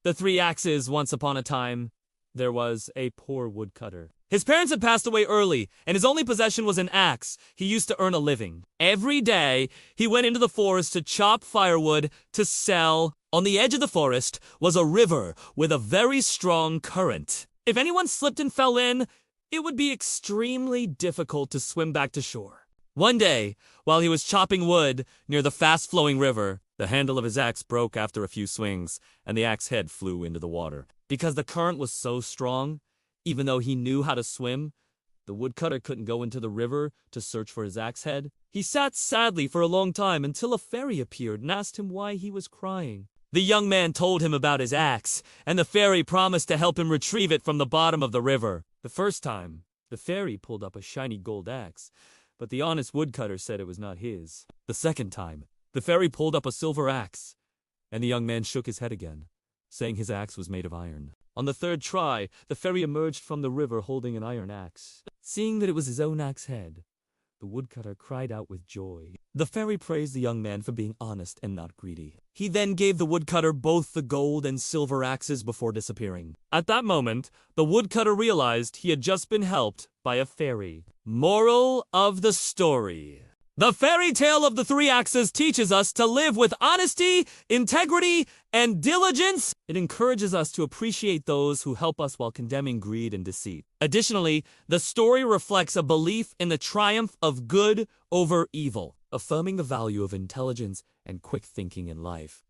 The three axes. Once upon a time, there was a poor woodcutter. His parents had passed away early, and his only possession was an axe. He used to earn a living. Every day, he went into the forest to chop firewood to sell. On the edge of the forest was a river with a very strong current. If anyone slipped and fell in, it would be extremely difficult to swim back to shore. One day, while he was chopping wood near the fast-flowing river, the handle of his axe broke after a few swings, and the axe head flew into the water. Because the current was so strong, even though he knew how to swim, the woodcutter couldn't go into the river to search for his axe head. He sat sadly for a long time until a fairy appeared and asked him why he was crying. The young man told him about his axe, and the fairy promised to help him retrieve it from the bottom of the river. The first time, the fairy pulled up a shiny gold axe, but the honest woodcutter said it was not his. The second time, the fairy pulled up a silver axe, and the young man shook his head again, saying his axe was made of iron. On the third try, the fairy emerged from the river holding an iron axe. Seeing that it was his own axe head, the woodcutter cried out with joy. The fairy praised the young man for being honest and not greedy. He then gave the woodcutter both the gold and silver axes before disappearing. At that moment, the woodcutter realized he had just been helped by a fairy. Moral of the story: the fairy tale of the three axes teaches us to live with honesty, integrity, and diligence. It encourages us to appreciate those who help us while condemning greed and deceit. Additionally, the story reflects a belief in the triumph of good over evil, affirming the value of intelligence and quick thinking in life.